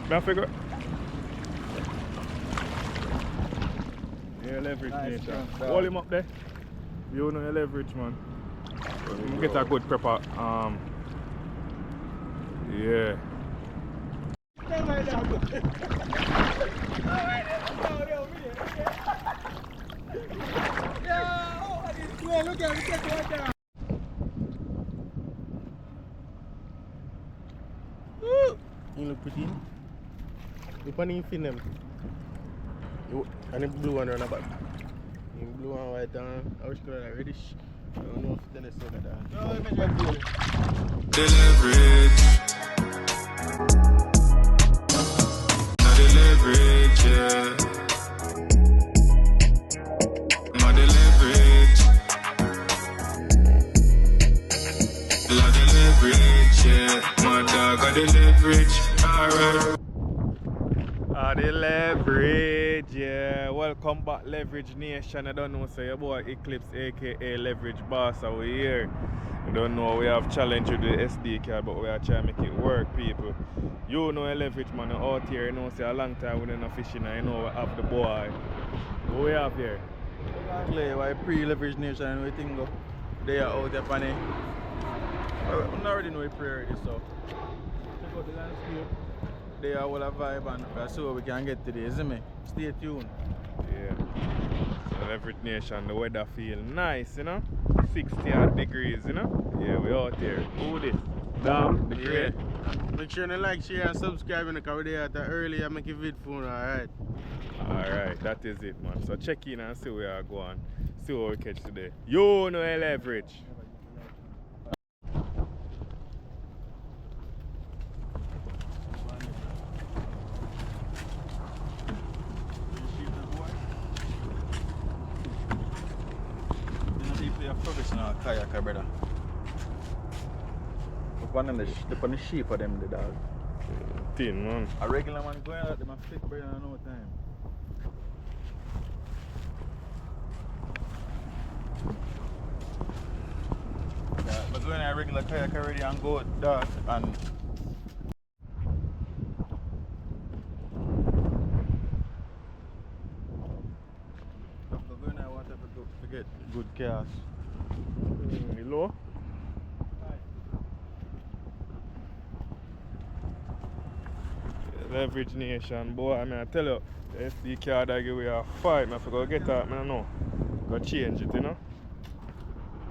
I figure. Yeah, leverage Nice nation. jump, Hold him up there. You know your leverage, man. Get a good prepper. Yeah. Look at me, you look pretty. Look on the fin them. And the blue one on the back. In blue and white and I wish color like reddish. I don't know if it's the that. No, I measure blue. The leverage. Not the leverage, yeah. Not the leverage. Not the leverage, yeah. My dog got the leverage. Alright. The leverage, yeah. Welcome back, Leverage Nation. I don't know, so your boy Eclips, aka Leverage Boss, are we here? I don't know, we have challenge with the SD card, but we are trying to make it work, people. You know a leverage man out here, you know, say a long time we don't fishing, and you know we have the boy. What we have here? Clay, why pre-leverage nation we think go? They are out there funny. I already know we pre already, so check out the landscape. They are all a vibe and that's how we can get today, isn't it? Stay tuned. Yeah. So Leverage Nation, the weather feel nice, you know? 60 odd degrees, you know? Yeah, we out here. Who this? Damn, the great. Make sure you like, share and subscribe in the car there at early and make a vid phone, alright? Alright, that is it, man. So check in and see where I go on. See what we catch today. You know a leverage. Professional kayaker, brother. Look on the sheep of them, the dog. Thin, man. A regular man going out, them a fit brother in no time. Yeah, but going a regular kayak already and go dark and going to water to get good chaos. Hello? Leverage Nation, boy, I mean, I tell you, the SD card I give you a fight, I forgot to get that, man, I know. Go change it, you know?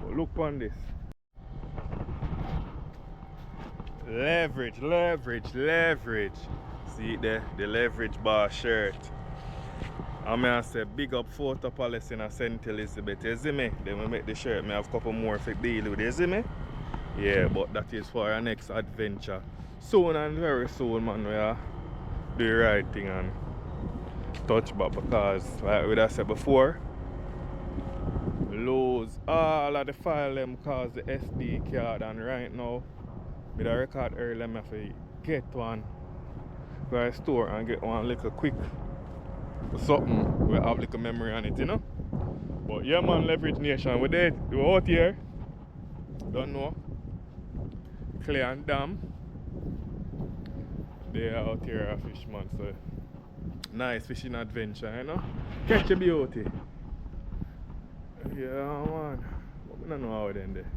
But look on this. Leverage, leverage, leverage. See it there, the leverage bar shirt. I mean, I say big up Photo Palace in St. Elizabeth, you see me? Then we make the shirt, I have a couple more for deal with, you see me? Yeah, but that is for our next adventure. Soon and very soon, man, we are do the right thing and touch back because, like we said before, lose all of the file them cause the SD card, and right now, with a record early, I have to get one, go to the store and get one little quick something we have little memory on it, you know. But yeah, man, Leverage Nation, we're out here, don't know, Clay and Dam. They are out here a fish, man, so nice fishing adventure, you know? Catch a beauty. Yeah, man. But we don't know how then there.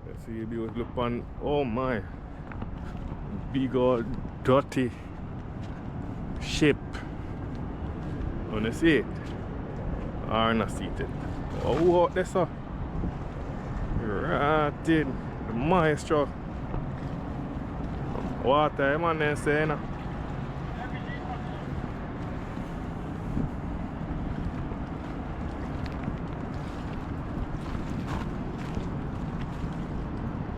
Let's see the beauty. Look on, oh my. Big old dirty ship. Wanna see it? Or not see it? Oh, what this up? Right in the maestro. Water, man, they say, you know.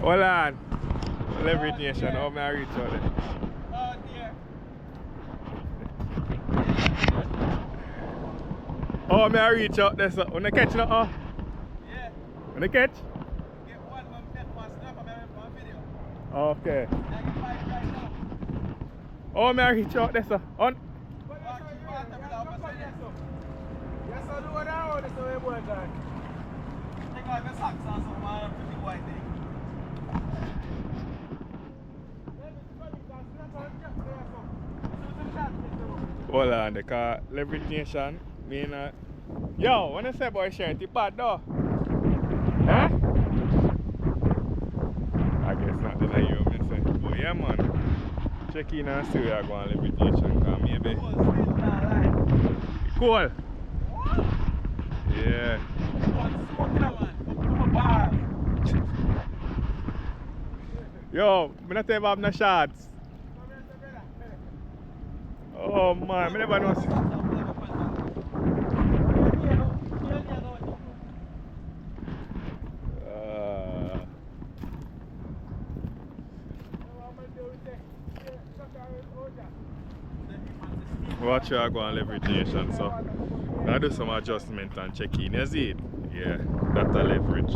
Hold on. Leverage Nation, how may I reach out there? Oh dear. Oh, may I reach out there, so when I catch that, oh? Yeah. When I catch? Get one snap of my video. Okay. I get five now. Oh, may I reach out there, sir? On. Yes, I do it now. That's the way it works. Take out the socks and some pretty white thing. Hold on, the car leverage nation. Yo, when I say boy sharing the pad though? Huh? I guess not the you me say. But yeah man. Check in and see where I go on leverage nation, cause maybe. Cool. Yeah. Yo, I not ever have no shots. Oh man, I never know. Watch how I go on leverage nation, so I do some adjustment and check in. You see it? Yeah, that's a leverage.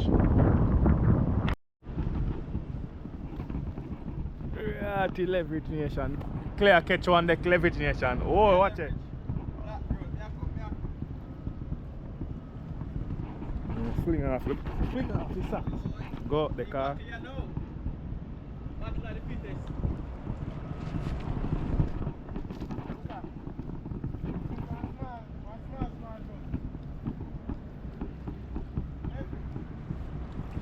Yeah, the leverage nation. Clear catch one the leverage nation. Oh, watch it. Fling off the socks. Go up the car.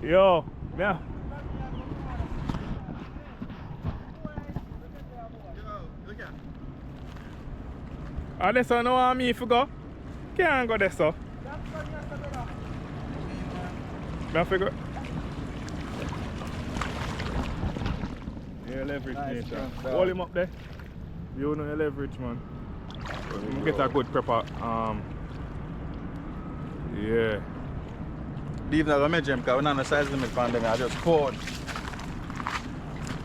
Yo, yeah. Ah, this one no want me if you go. Can't go there, so. Don't figure. Yeah, leverage nice, nation. Hold him up there. You know your leverage, man. Get a good prepper. Yeah. Leave not gonna measure him because we're not on the size limit for them. I just poured.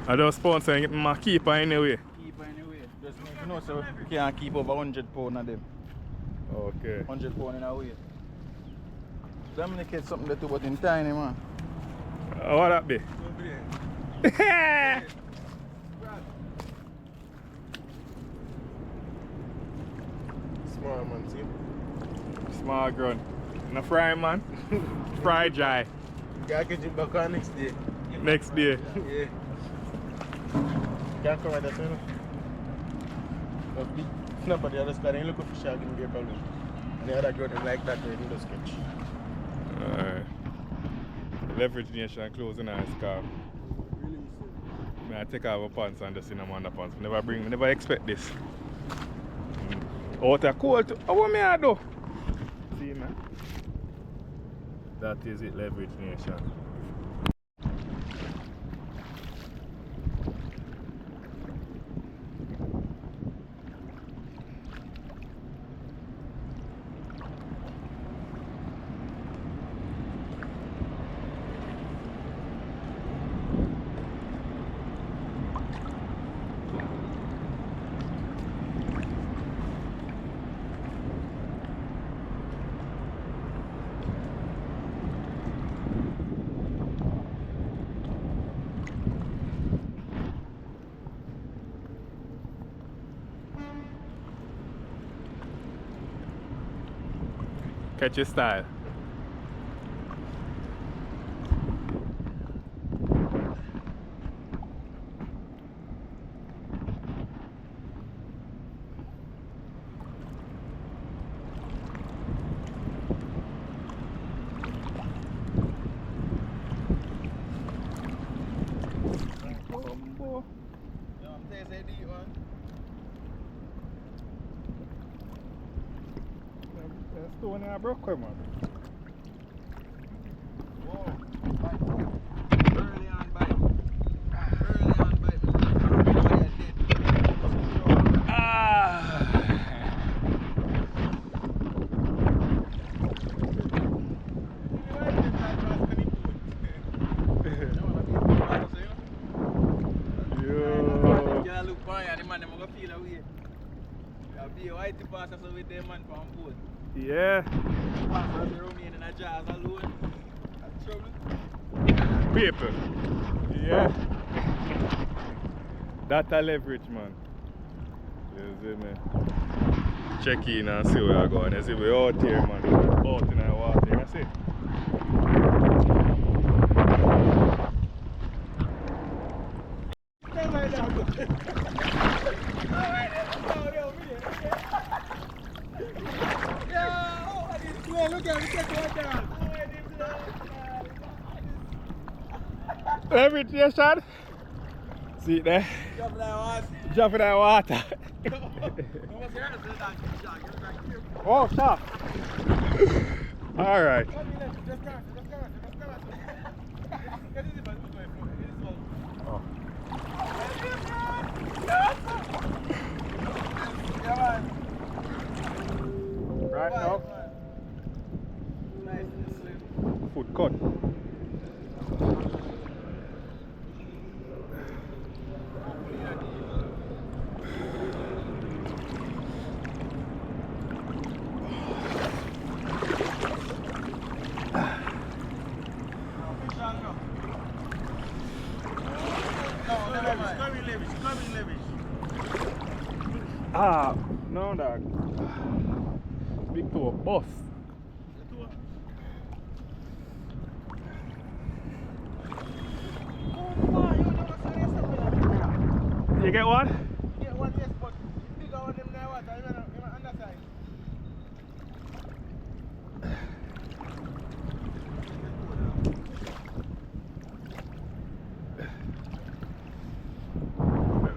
I just poured saying so my keeper anyway. Keeper anyway. Just make you know so you can't keep over 100 pounds of them. Okay. 100 pounds in a weight. Communicate something that do but in tiny man. What that be? Small man, see? Small ground. No fry man. Fry dry. Gotta get you back on next day. Next day. Yeah. Can't come at that, you know. Snap at the other side and look for shark in the problem. And the other girl is like that, they do the sketch. Alright. Leverage nation closing on his car. I take off my pants and just in my underpants. Never expect this. Out of cold. What me I do? See man. That is it, leverage nation. Catch your style. Stone in a broke man. Whoa, bite. Early on bite. Early on bite. Yeah. People. Yeah. That's a leverage, man. You see me? Check in and see where I go. And you see we out here, man. Out in the water. You see? Leverage station. See it there? Jump that water. Jump in that water. Oh, stop. Alright. Oh. Right now. Foot cut. Ah, no, dog. Big to a bus. You get one? Yeah, one yes, but bigger one them there, what? I'm underside.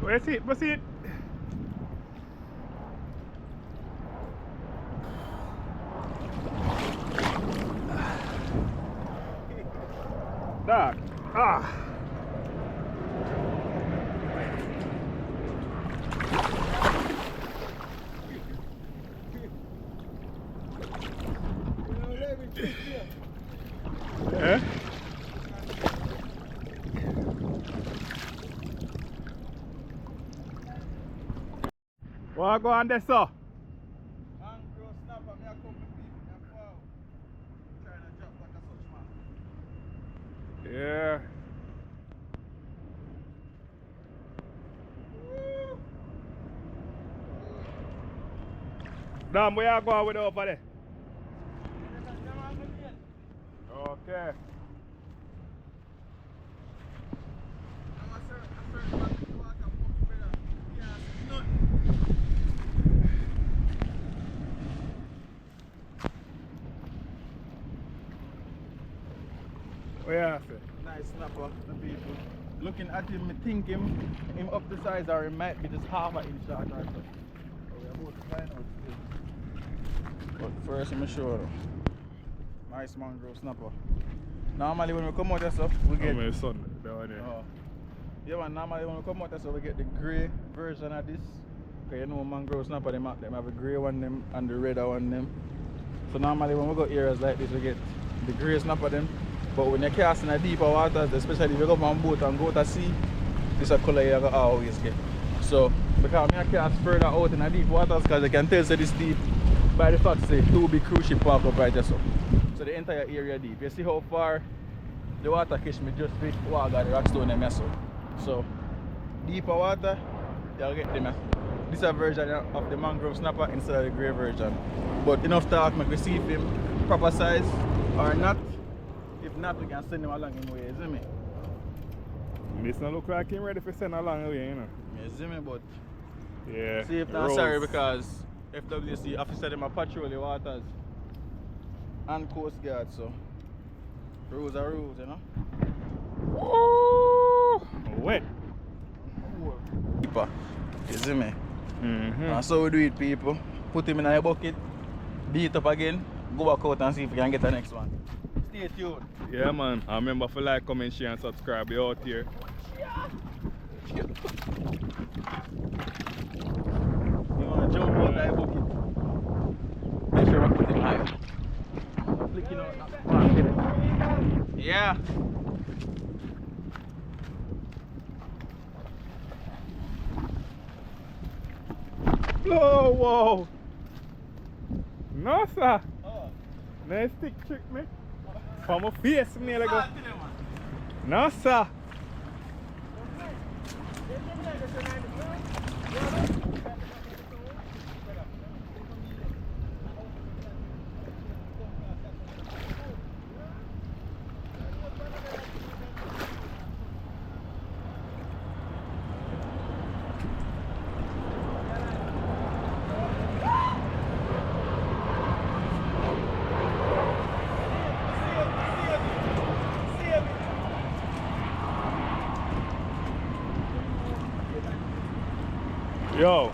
Where's it? What's it? Dog. Ah. Eh? What go on there, sir? Mangrove snapper, me a couple people, me a wow. Trying to drop like a such man. Yeah. Damn, where you going with over there? Okay. What you say? Nice snapper, the people. Looking at him, me think him up the size, or he might be just half an inch short or so. So we're about to find out still. But first, I'm sure. Nice mangrove snapper. Normally when we come out of stuff, we get... my son down there. Oh. Yeah man, normally when we come out of stuff, we get the grey version of this. Because you know mangrove snapper, them have a grey one them and the red one them. So normally when we go areas like this, we get the grey snapper them. But when you're casting in deeper waters, especially if you go on boat and go to sea, this is a colour you're going to always get. So, because I cast further out in the deep waters, because you can tell that it's deep by the fact that 2 big cruise ship park up right there. So the entire area deep. You see how far the water catch me just with water, the rockstone and mess up. So, deeper water, you'll get them. This is a version of the mangrove snapper instead of the grey version. But enough talk, make we see if him proper size or not. If not, we can send him along in way, you see me? This don't look like him ready for send along away, you know. You see me, but yeah. see if not sorry because FWC officer them a patrol the waters and coast guard, so rules are rules, you know. Ooh, wet. Keeper, you see me? And so we do it, people. Put him in a bucket, beat up again, go back out and see if we can get the next one. Stay tuned. Yeah man, and remember to like, comment, share and subscribe. You're out here. You want to jump out that bucket? Make sure I put him higher. Flicking out. Yeah. Oh, whoa. No, sir. Oh. Nice stick trick me. From my face, me like go. No, sir. Yo.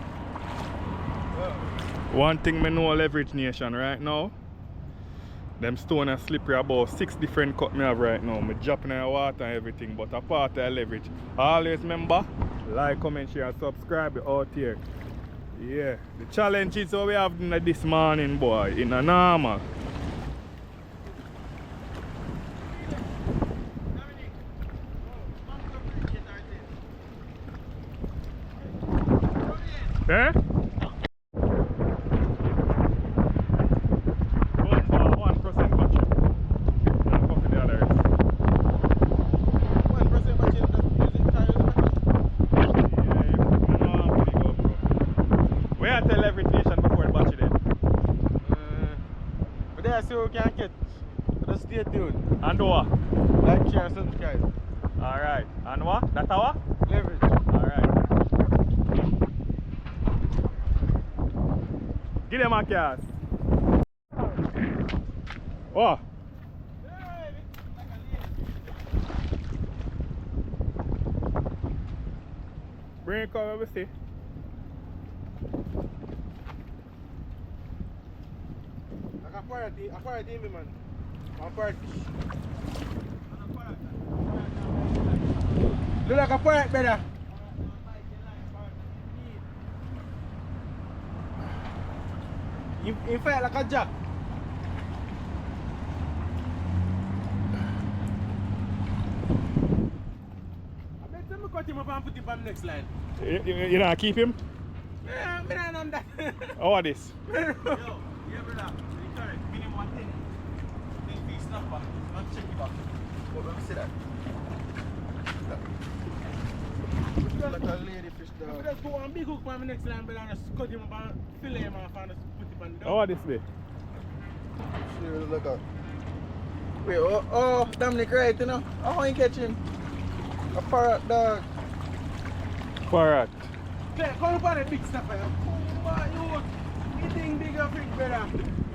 One thing me know Leverage Nation right now. Them stone are slippery about 6 different cut me have right now. Me dropping in the water and everything, but apart of Leverage. Always remember, like, comment, share, and subscribe out here. Yeah. The challenge is what we have this morning, boy. In a normal. Eh? See what we can get. Just stay tuned. And what? Like, share, and subscribe. Alright. And what? That's our? Leverage. Alright. Give them a cast. Oh. Bring it come over see. I pirate me, man. I'm pirate fish. Look like a pirate, brother. In fact, like a jack. I bet them cut him up and put him on the next line. You don't keep him? Yeah, I don't know that. How are this? Yo, yeah, brother. Correct. Minimum 110. 10 feet snapper. I'm checking back. What let me see that? Like a lady fish dog. Let's go on big hook for my next line, but I just cut him up and fillet him off and just put him on the dog. How are this way? Sure, look up. Wait, oh, Dominic right, you know? How you catch him? A parrot dog. Parrot. Claire, come up on the big snapper. Come on, you. Anything bigger, big better.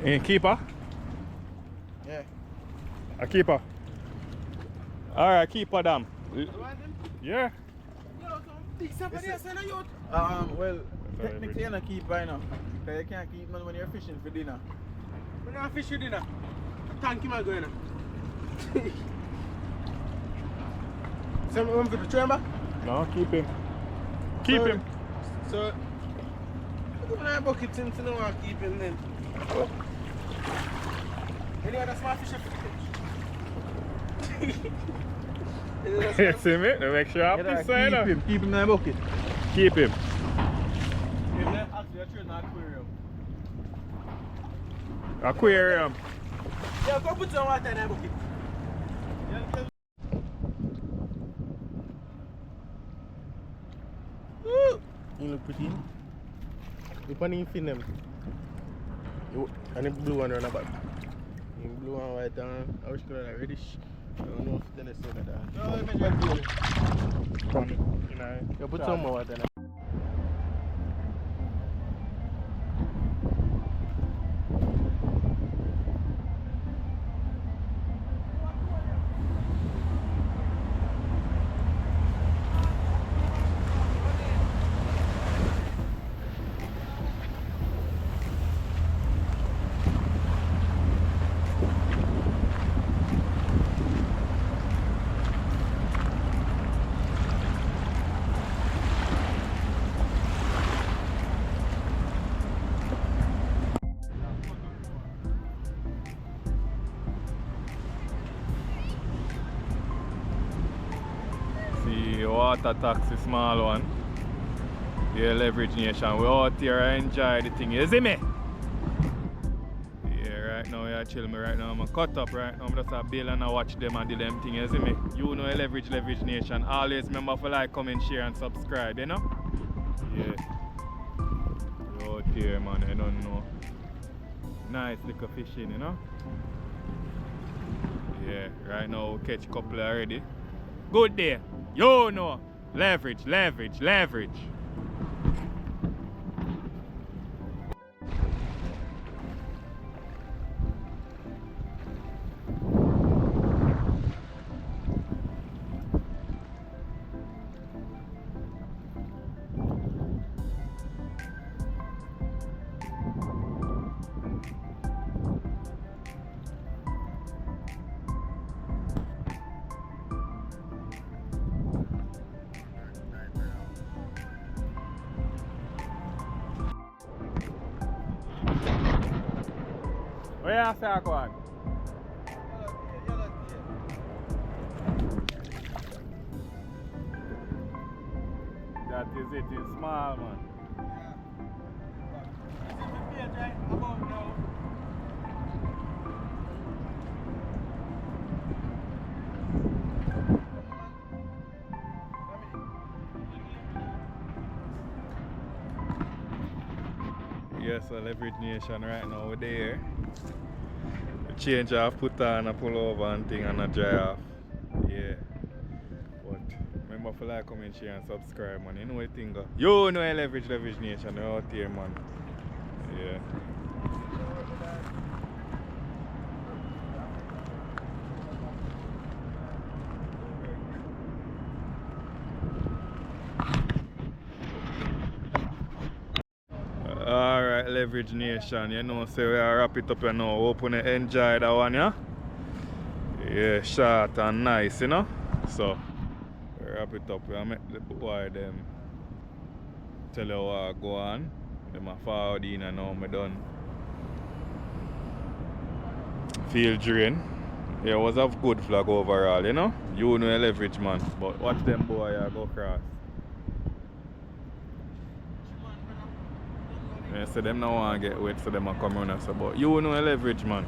And keeper? Yeah. A keeper? Alright, keeper dam. You want him? Yeah. Yo, some big snapper there, son of youth. Well, technically you're not keeper, you know. Because you can't keep none when you're fishing for dinner. When you're fishing for dinner, thank you, my girl. Something for the chamber? No, keep him. Keep him. So, when I bucket him, so I want to keep him then. Oh. Any other small fish You see me? To make sure I'm this side. Keep him in the bucket. Keep him. Actually, I train an aquarium. Aquarium. Yeah, go put some water in the bucket. You look pretty. You put in fin them. And the blue one on the back. In blue and white and I wish color reddish. I don't know if Dennis said that. No, I measure it. Come, you know. You put some more water in it. Water taxi, small one. Yeah, Leverage Nation. We out here and enjoy the thing. You see me? Yeah, right now you chill me right now. I'm cut up right now. I'm just a bail and I watch them and do them thing. You see me? You know Leverage Nation. Always remember to like, comment, share and subscribe, you know? Yeah. You out here, man. I don't know. Nice little fishing, you know? Yeah, right now we catch a couple already. Good day. You know. Leverage. Where you say go on? That is it, it's small man. Yes, so Leverage Nation right now we're there. We change off, put on and pull over and thing and a dry off. Yeah. But remember to like, comment, share and subscribe man. You know what thing go. You know Leverage Nation, you're out here man. Yeah. Alright, Leverage Nation, you know, so we wrap it up you know. Hope you enjoy that one, yeah? Yeah, short and nice, you know? So, we wrap it up. We make the boy them tell you what go on. Them a forward in and now I'm done. Feel drain. Yeah, it was a good flag overall, you know? You know Leverage man, but watch them boy go cross. Yeah, so them now want to get wet, so them a come run us. But you know Leverage man.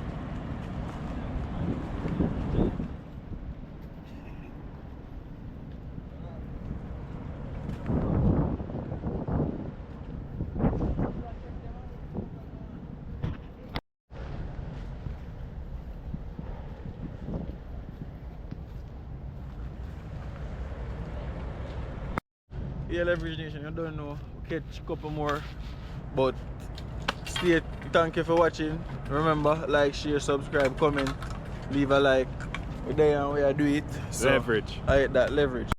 Yeah, Leverage Nation, you don't know. Catch a couple more. But stay, thank you for watching. Remember, like, share, subscribe, comment, leave a like. We're there and we do it. So, Leverage. I hate that Leverage.